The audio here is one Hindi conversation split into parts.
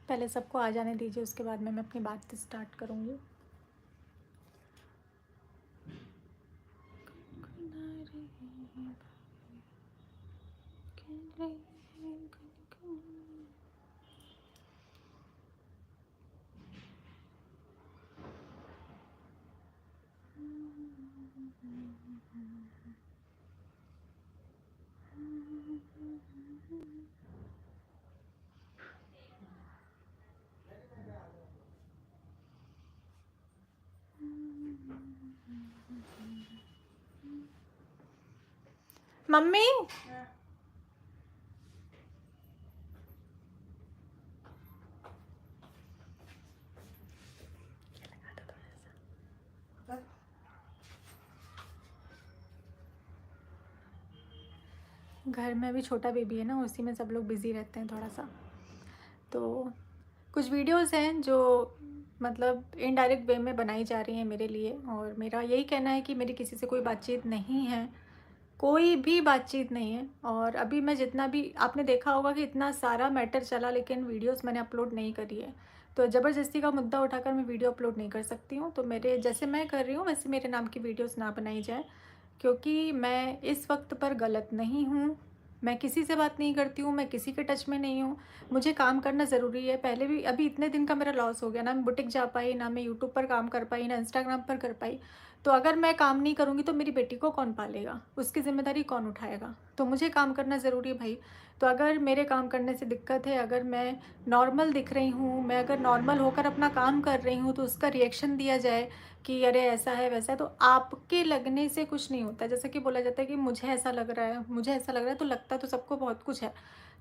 पहले सबको आ जाने दीजिए, उसके बाद में मैं अपनी बात स्टार्ट करूँगी। मम्मी घर में अभी छोटा बेबी है ना, उसी में सब लोग बिज़ी रहते हैं थोड़ा सा। तो कुछ वीडियोस हैं जो मतलब इनडायरेक्ट वे में बनाई जा रही हैं मेरे लिए, और मेरा यही कहना है कि मेरी किसी से कोई बातचीत नहीं है, कोई भी बातचीत नहीं है। और अभी मैं जितना भी, आपने देखा होगा कि इतना सारा मैटर चला, लेकिन वीडियोस मैंने अपलोड नहीं करी है। तो ज़बरदस्ती का मुद्दा उठाकर मैं वीडियो अपलोड नहीं कर सकती हूँ। तो मेरे जैसे मैं कर रही हूँ वैसे मेरे नाम की वीडियोस ना बनाई जाए, क्योंकि मैं इस वक्त पर गलत नहीं हूँ। मैं किसी से बात नहीं करती हूँ, मैं किसी के टच में नहीं हूँ। मुझे काम करना ज़रूरी है। पहले भी अभी इतने दिन का मेरा लॉस हो गया ना, मैं बुटीक जा पाई ना, मैं यूट्यूब पर काम कर पाई ना, इंस्टाग्राम पर कर पाई। तो अगर मैं काम नहीं करूँगी तो मेरी बेटी को कौन पालेगा, उसकी ज़िम्मेदारी कौन उठाएगा। तो मुझे काम करना ज़रूरी है भाई। तो अगर मेरे काम करने से दिक्कत है, अगर मैं नॉर्मल दिख रही हूँ, मैं अगर नॉर्मल होकर अपना काम कर रही हूँ, तो उसका रिएक्शन दिया जाए कि अरे ऐसा है वैसा है, तो आपके लगने से कुछ नहीं होता। जैसे कि बोला जाता है कि मुझे ऐसा लग रहा है, मुझे ऐसा लग रहा है, तो लगता तो सबको बहुत कुछ है।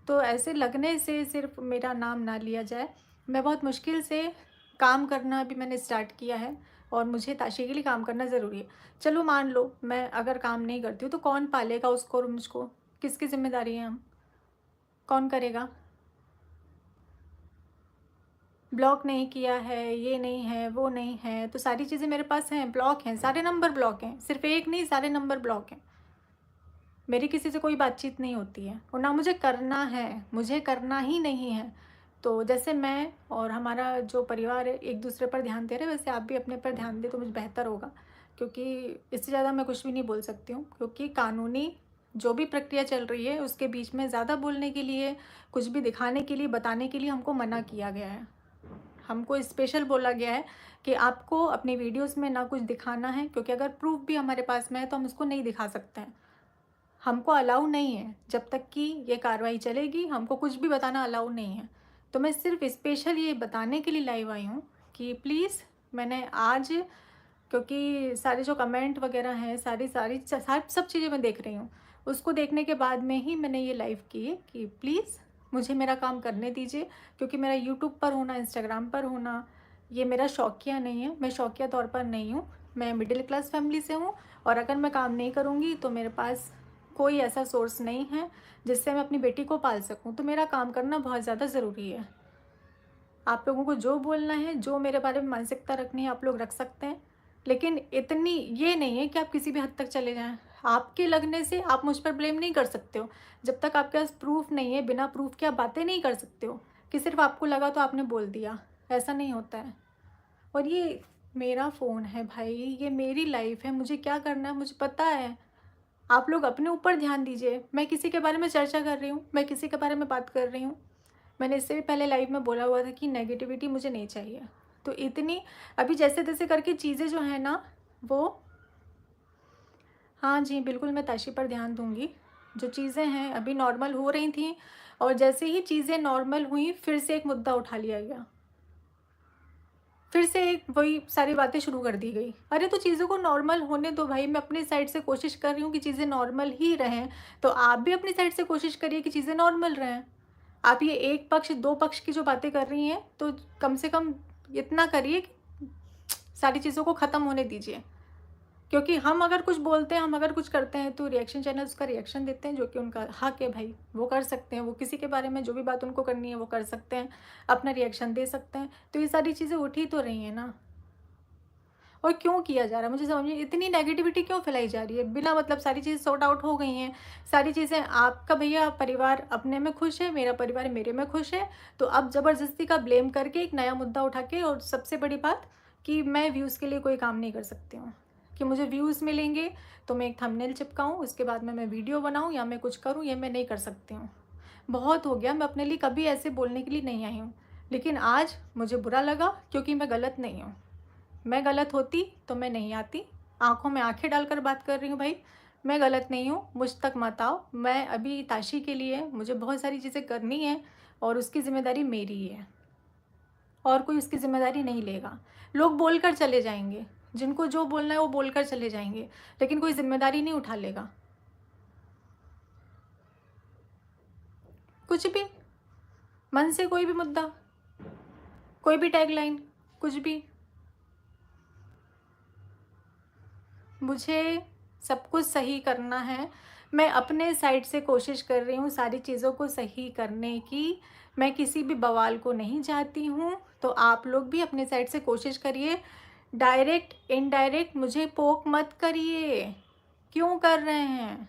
तो ऐसे लगने से सिर्फ मेरा नाम ना लिया जाए। मैं बहुत मुश्किल से काम करना अभी मैंने स्टार्ट किया है, और मुझे ताशी के लिए काम करना ज़रूरी है। चलो मान लो मैं अगर काम नहीं करती हूँ तो कौन पालेगा उसको और मुझको, किसकी ज़िम्मेदारी है, हम कौन करेगा। ब्लॉक नहीं किया है, ये नहीं है, वो नहीं है, तो सारी चीज़ें मेरे पास हैं, ब्लॉक हैं, सारे नंबर ब्लॉक हैं, सिर्फ एक नहीं सारे नंबर ब्लॉक हैं। मेरी किसी से कोई बातचीत नहीं होती है, और ना मुझे करना है, मुझे करना ही नहीं है। तो जैसे मैं और हमारा जो परिवार है एक दूसरे पर ध्यान दे रहे हैं, वैसे आप भी अपने पर ध्यान दें तो मुझे बेहतर होगा। क्योंकि इससे ज़्यादा मैं कुछ भी नहीं बोल सकती हूँ, क्योंकि कानूनी जो भी प्रक्रिया चल रही है उसके बीच में ज़्यादा बोलने के लिए, कुछ भी दिखाने के लिए, बताने के लिए हमको मना किया गया है। हमको स्पेशल बोला गया है कि आपको अपनी वीडियोस में ना कुछ दिखाना है, क्योंकि अगर प्रूफ भी हमारे पास में है तो हम उसको नहीं दिखा सकते हैं। हमको अलाउ नहीं है, जब तक कि ये कार्रवाई चलेगी हमको कुछ भी बताना अलाउ नहीं है। तो मैं सिर्फ स्पेशल ये बताने के लिए लाइव आई हूँ कि प्लीज़, मैंने आज, क्योंकि सारे जो कमेंट वगैरह हैं, सारी सारी सब चीज़ें मैं देख रही हूँ, उसको देखने के बाद में ही मैंने ये लाइव की है कि प्लीज़ मुझे मेरा काम करने दीजिए। क्योंकि मेरा यूट्यूब पर होना, इंस्टाग्राम पर होना, ये मेरा शौकिया नहीं है, मैं शौकिया तौर पर नहीं हूँ। मैं मिडिल क्लास फैमिली से हूँ, और अगर मैं काम नहीं करूँगी तो मेरे पास कोई ऐसा सोर्स नहीं है जिससे मैं अपनी बेटी को पाल सकूं। तो मेरा काम करना बहुत ज़्यादा ज़रूरी है। आप लोगों को जो बोलना है, जो मेरे बारे में मानसिकता रखनी है, आप लोग रख सकते हैं, लेकिन इतनी ये नहीं है कि आप किसी भी हद तक चले जाएं। आपके लगने से आप मुझ पर ब्लेम नहीं कर सकते हो। जब तक आपके पास प्रूफ नहीं है, बिना प्रूफ के आप बातें नहीं कर सकते हो कि सिर्फ आपको लगा तो आपने बोल दिया। ऐसा नहीं होता है। और ये मेरा फ़ोन है भाई, ये मेरी लाइफ है, मुझे क्या करना है मुझे पता है। आप लोग अपने ऊपर ध्यान दीजिए। मैं किसी के बारे में चर्चा कर रही हूँ, मैं किसी के बारे में बात कर रही हूँ। मैंने इससे भी पहले लाइव में बोला हुआ था कि नेगेटिविटी मुझे नहीं चाहिए। तो इतनी अभी जैसे तैसे करके चीज़ें जो है ना वो, हाँ जी बिल्कुल मैं ताशी पर ध्यान दूँगी। जो चीज़ें हैं अभी नॉर्मल हो रही थी, और जैसे ही चीज़ें नॉर्मल हुई फिर से एक मुद्दा उठा लिया गया, फिर से एक वही सारी बातें शुरू कर दी गई। अरे तो चीज़ों को नॉर्मल होने दो भाई, मैं अपनी साइड से कोशिश कर रही हूँ कि चीज़ें नॉर्मल ही रहें, तो आप भी अपनी साइड से कोशिश करिए कि चीज़ें नॉर्मल रहें। आप ये एक पक्ष दो पक्ष की जो बातें कर रही हैं, तो कम से कम इतना करिए कि सारी चीज़ों को ख़त्म होने दीजिए। क्योंकि हम अगर कुछ बोलते हैं, हम अगर कुछ करते हैं, तो रिएक्शन चैनल उसका रिएक्शन देते हैं, जो कि उनका हक है भाई, वो कर सकते हैं। वो किसी के बारे में जो भी बात उनको करनी है वो कर सकते हैं, अपना रिएक्शन दे सकते हैं। तो ये सारी चीज़ें उठ ही तो रही हैं ना। और क्यों किया जा रहा है मुझे समझ में, इतनी नेगेटिविटी क्यों फैलाई जा रही है बिना मतलब। सारी चीज़ सॉर्ट आउट हो गई हैं, सारी चीज़ें, आपका भैया परिवार अपने में खुश है, मेरा परिवार मेरे में खुश है, तो अब ज़बरदस्ती का ब्लेम करके एक नया मुद्दा उठा के, और सबसे बड़ी बात कि मैं व्यूज़ के लिए कोई काम नहीं कर सकती हूँ कि मुझे व्यूज़ मिलेंगे तो मैं एक थंबनेल चिपकाऊँ, उसके बाद में मैं वीडियो बनाऊँ या मैं कुछ करूँ, ये मैं नहीं कर सकती हूँ। बहुत हो गया, मैं अपने लिए कभी ऐसे बोलने के लिए नहीं आई हूँ, लेकिन आज मुझे बुरा लगा क्योंकि मैं गलत नहीं हूँ। मैं गलत होती तो मैं नहीं आती, आँखों में आँखें डालकर बात कर रही हूँ भाई, मैं गलत नहीं हूँ, मुझ तक मत आओ। मैं अभी ताशी के लिए मुझे बहुत सारी चीज़ें करनी है और उसकी ज़िम्मेदारी मेरी ही है, और कोई उसकी ज़िम्मेदारी नहीं लेगा। लोग बोल कर चले जाएंगे, जिनको जो बोलना है वो बोल कर चले जाएंगे, लेकिन कोई ज़िम्मेदारी नहीं उठा लेगा। कुछ भी मन से, कोई भी मुद्दा, कोई भी टैगलाइन, कुछ भी, मुझे सब कुछ सही करना है। मैं अपने साइड से कोशिश कर रही हूँ सारी चीज़ों को सही करने की, मैं किसी भी बवाल को नहीं चाहती हूँ। तो आप लोग भी अपने साइड से कोशिश करिए, डायरेक्ट इनडायरेक्ट मुझे पोक मत करिए। क्यों कर रहे हैं?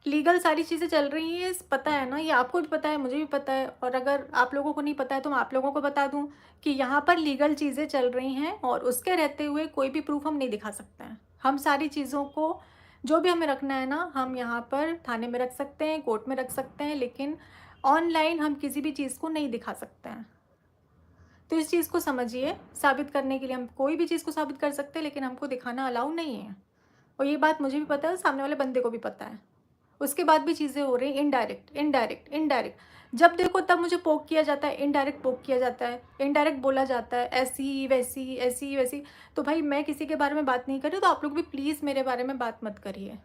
लीगल सारी चीज़ें चल रही हैं, पता है ना, ये आपको भी पता है, मुझे भी पता है, और अगर आप लोगों को नहीं पता है तो मैं आप लोगों को बता दूं कि यहाँ पर लीगल चीज़ें चल रही हैं, और उसके रहते हुए कोई भी प्रूफ हम नहीं दिखा सकते हैं। हम सारी चीज़ों को, जो भी हमें रखना है ना, हम यहाँ पर थाने में रख सकते हैं, कोर्ट में रख सकते हैं, लेकिन ऑनलाइन हम किसी भी चीज़ को नहीं दिखा सकते हैं। तो इस चीज़ को समझिए, साबित करने के लिए हम कोई भी चीज़ को साबित कर सकते हैं, लेकिन हमको दिखाना अलाउ नहीं है, और ये बात मुझे भी पता है, सामने वाले बंदे को भी पता है। उसके बाद भी चीज़ें हो रही, इनडायरेक्ट इनडायरेक्ट इनडायरेक्ट, जब देखो तब मुझे पोक किया जाता है, इनडायरेक्ट पोक किया जाता है, इनडायरेक्ट बोला जाता है, ऐसी वैसी ऐसी वैसी। तो भाई मैं किसी के बारे में बात नहीं कर रही, तो आप लोग भी प्लीज़ मेरे बारे में बात मत करिए।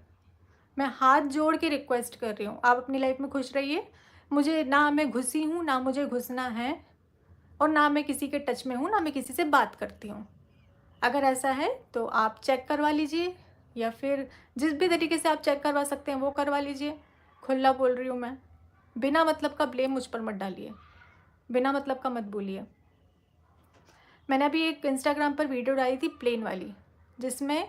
मैं हाथ जोड़ के रिक्वेस्ट कर रही हूँ, आप अपनी लाइफ में खुश रहिए। मुझे ना, मैं घुसी हूँ ना मुझे घुसना है, और ना मैं किसी के टच में हूँ, ना मैं किसी से बात करती हूँ। अगर ऐसा है तो आप चेक करवा लीजिए, या फिर जिस भी तरीके से आप चेक करवा सकते हैं वो करवा लीजिए। खुला बोल रही हूँ मैं, बिना मतलब का ब्लेम मुझ पर मत डालिए, बिना मतलब का मत बोलिए। मैंने अभी एक इंस्टाग्राम पर वीडियो डाली थी प्लेन वाली, जिसमें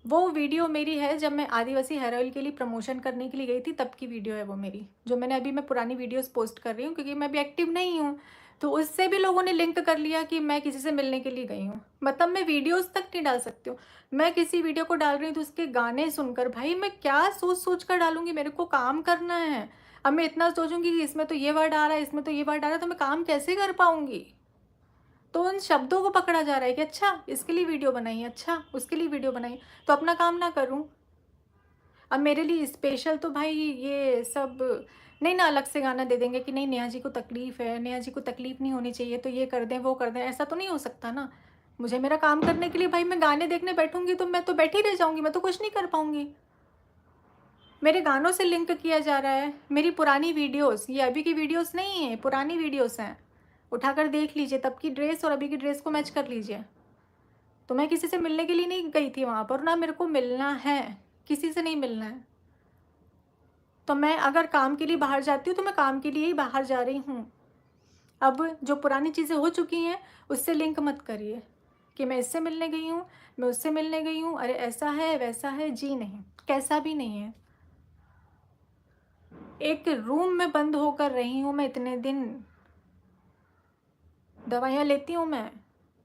वो वीडियो मेरी है जब मैं आदिवासी हेयर ऑयल के लिए प्रमोशन करने के लिए गई थी, तब की वीडियो है वो मेरी, जो मैंने अभी, मैं पुरानी वीडियोस पोस्ट कर रही हूँ क्योंकि मैं अभी एक्टिव नहीं हूँ। तो उससे भी लोगों ने लिंक कर लिया कि मैं किसी से मिलने के लिए गई हूँ। मतलब मैं वीडियोस तक नहीं डाल सकती हूँ। मैं किसी वीडियो को डाल रही हूँ तो उसके गाने सुनकर, भाई मैं क्या सोच सोच कर डालूंगी, मेरे को काम करना है। अब मैं इतना सोचूंगी कि इसमें तो ये वर्ड आ रहा है, इसमें तो ये वर्ड आ रहा है, तो मैं काम कैसे कर पाऊंगी? तो उन शब्दों को पकड़ा जा रहा है कि अच्छा इसके लिए वीडियो बनाई, अच्छा उसके लिए वीडियो बनाई, तो अपना काम ना करूं। अब मेरे लिए स्पेशल तो भाई ये सब नहीं ना, अलग से गाना दे देंगे कि नहीं नेहा जी को तकलीफ़ है, नेहा जी को तकलीफ़ नहीं होनी चाहिए, तो ये कर दें वो कर दें, ऐसा तो नहीं हो सकता ना। मुझे मेरा काम करने के लिए, भाई मैं गाने देखने बैठूंगी तो मैं तो बैठी रह जाऊंगी, मैं तो कुछ नहीं कर पाऊंगी। मेरे गानों से लिंक किया जा रहा है, मेरी पुरानी वीडियोस, ये अभी की वीडियोस नहीं है, पुरानी वीडियोस हैं, उठाकर देख लीजिए, तब की ड्रेस और अभी की ड्रेस को मैच कर लीजिए। तो मैं किसी से मिलने के लिए नहीं गई थी वहाँ पर, ना मेरे को मिलना है, किसी से नहीं मिलना है। तो मैं अगर काम के लिए बाहर जाती हूँ तो मैं काम के लिए ही बाहर जा रही हूँ। अब जो पुरानी चीज़ें हो चुकी हैं उससे लिंक मत करिए कि मैं इससे मिलने गई हूँ, मैं उससे मिलने गई हूँ, अरे ऐसा है वैसा है, जी नहीं, कैसा भी नहीं है। एक रूम में बंद होकर रही हूँ मैं इतने दिन, दवाइयाँ लेती हूँ मैं,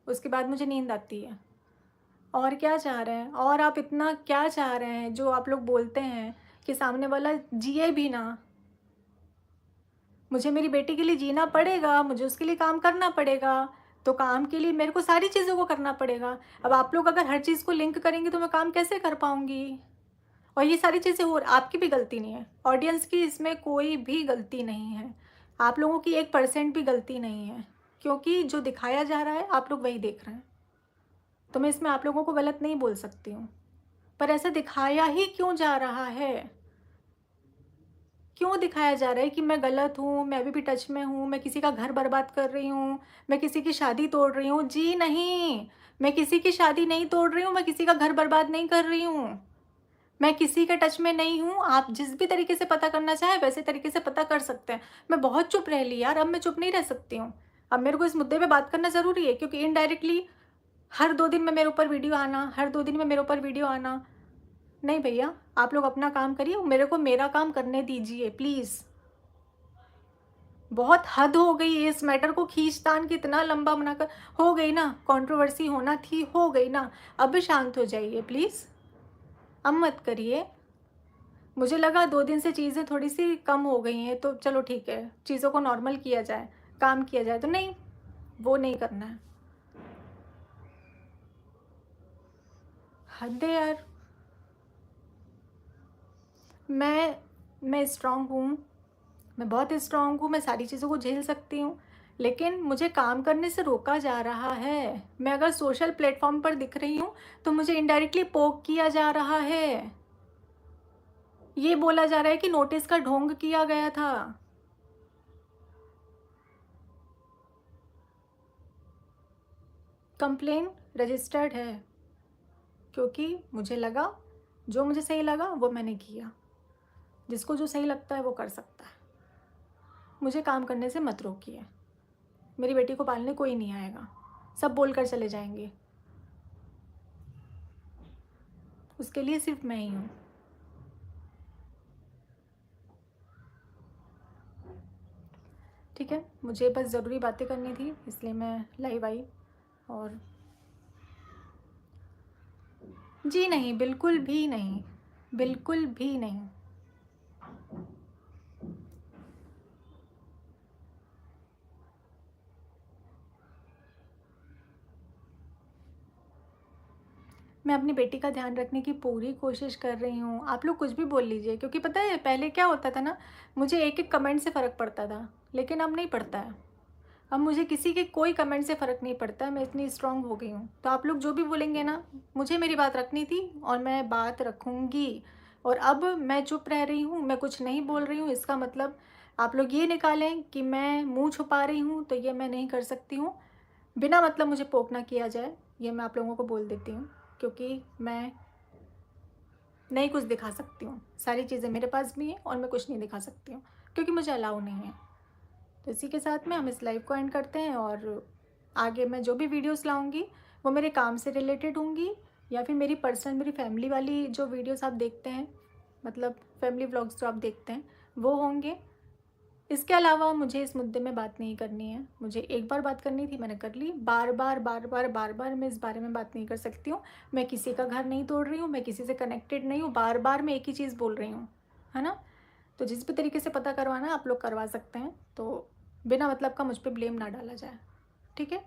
उसके बाद मुझे नींद आती है। और क्या चाह रहे हैं? और आप इतना क्या चाह रहे हैं जो आप लोग बोलते हैं कि सामने वाला जिए भी ना? मुझे मेरी बेटी के लिए जीना पड़ेगा, मुझे उसके लिए काम करना पड़ेगा, तो काम के लिए मेरे को सारी चीज़ों को करना पड़ेगा। अब आप लोग अगर हर चीज़ को लिंक करेंगे तो मैं काम कैसे कर पाऊँगी? और ये सारी चीज़ें हो, आपकी भी गलती नहीं है, ऑडियंस की इसमें कोई भी गलती नहीं है, आप लोगों की 1% भी गलती नहीं है, क्योंकि जो दिखाया जा रहा है आप लोग वही देख रहे हैं। तो मैं इसमें आप लोगों को गलत नहीं बोल सकती हूँ, पर ऐसा दिखाया ही क्यों जा रहा है? क्यों दिखाया जा रहा है कि मैं गलत हूँ, मैं अभी भी टच में हूँ, मैं किसी का घर बर्बाद कर रही हूँ, मैं किसी की शादी तोड़ रही हूँ? जी नहीं, मैं किसी की शादी नहीं तोड़ रही हूँ, मैं किसी का घर बर्बाद नहीं कर रही हूँ, मैं किसी के टच में नहीं हूँ। आप जिस भी तरीके से पता करना चाहें वैसे तरीके से पता कर सकते हैं। मैं बहुत चुप रह ली यार, अब मैं चुप नहीं रह सकती हूँ, अब मेरे को इस मुद्दे पे बात करना ज़रूरी है, क्योंकि इनडायरेक्टली हर 2 दिन में मेरे ऊपर वीडियो आना, हर 2 दिन में मेरे ऊपर वीडियो आना, नहीं भैया, आप लोग अपना काम करिए, मेरे को मेरा काम करने दीजिए प्लीज़। बहुत हद हो गई है इस मैटर को खींचतान के इतना लंबा बनाकर। हो गई ना, कंट्रोवर्सी होना थी, हो गई ना, अब शांत हो जाइए प्लीज़, अब मत करिए। मुझे लगा 2 दिन से चीज़ें थोड़ी सी कम हो गई हैं तो चलो ठीक है, चीज़ों को नॉर्मल किया जाए, काम किया जाए, तो नहीं, वो नहीं करना है। हद है यार। मैं स्ट्रांग हूँ, मैं बहुत स्ट्रांग हूँ, मैं सारी चीज़ों को झेल सकती हूँ, लेकिन मुझे काम करने से रोका जा रहा है। मैं अगर सोशल प्लेटफॉर्म पर दिख रही हूँ तो मुझे इनडायरेक्टली पोक किया जा रहा है। ये बोला जा रहा है कि नोटिस का ढोंग किया गया था। कंप्लेन रजिस्टर्ड है, क्योंकि मुझे लगा, जो मुझे सही लगा वो मैंने किया। जिसको जो सही लगता है वो कर सकता है। मुझे काम करने से मत रोकिए। मेरी बेटी को पालने कोई नहीं आएगा, सब बोलकर चले जाएंगे, उसके लिए सिर्फ मैं ही हूँ। ठीक है, मुझे बस ज़रूरी बातें करनी थी, इसलिए मैं लाइव आई। और जी नहीं, बिल्कुल भी नहीं, बिल्कुल भी नहीं। मैं अपनी बेटी का ध्यान रखने की पूरी कोशिश कर रही हूँ। आप लोग कुछ भी बोल लीजिए, क्योंकि पता है पहले क्या होता था ना, मुझे एक एक कमेंट से फ़र्क पड़ता था, लेकिन अब नहीं पड़ता है। अब मुझे किसी के कोई कमेंट से फ़र्क नहीं पड़ता है, मैं इतनी स्ट्रांग हो गई हूँ। तो आप लोग जो भी बोलेंगे ना, मुझे मेरी बात रखनी थी और मैं बात रखूँगी। और अब मैं चुप रह रही हूँ, मैं कुछ नहीं बोल रही हूँ, इसका मतलब आप लोग ये निकालें कि मैं मुँह छुपा रही हूँ, तो ये मैं नहीं कर सकती हूँ। बिना मतलब मुझे पोक ना किया जाए, ये मैं आप लोगों को बोल देती हूँ, क्योंकि मैं नहीं कुछ दिखा सकती हूँ। सारी चीज़ें मेरे पास भी हैं और मैं कुछ नहीं दिखा सकती हूँ, क्योंकि मुझे अलाउ नहीं है। तो इसी के साथ में हम इस लाइव को एंड करते हैं, और आगे मैं जो भी वीडियोस लाऊंगी वो मेरे काम से रिलेटेड होंगी, या फिर मेरी पर्सनल, मेरी फैमिली वाली जो वीडियोस आप देखते हैं, मतलब फैमिली व्लॉग्स जो आप देखते हैं, वो होंगे। इसके अलावा मुझे इस मुद्दे में बात नहीं करनी है। मुझे एक बार बात करनी थी, मैंने कर ली। बार बार बार बार बार बार मैं इस बारे में बात नहीं कर सकती हूँ। मैं किसी का घर नहीं तोड़ रही हूँ, मैं किसी से कनेक्टेड नहीं हूँ, बार बार मैं एक ही चीज़ बोल रही हूँ, है ना। तो जिस भी तरीके से पता करवाना है आप लोग करवा सकते हैं, तो बिना मतलब का मुझ पर ब्लेम ना डाला जाए, ठीक है।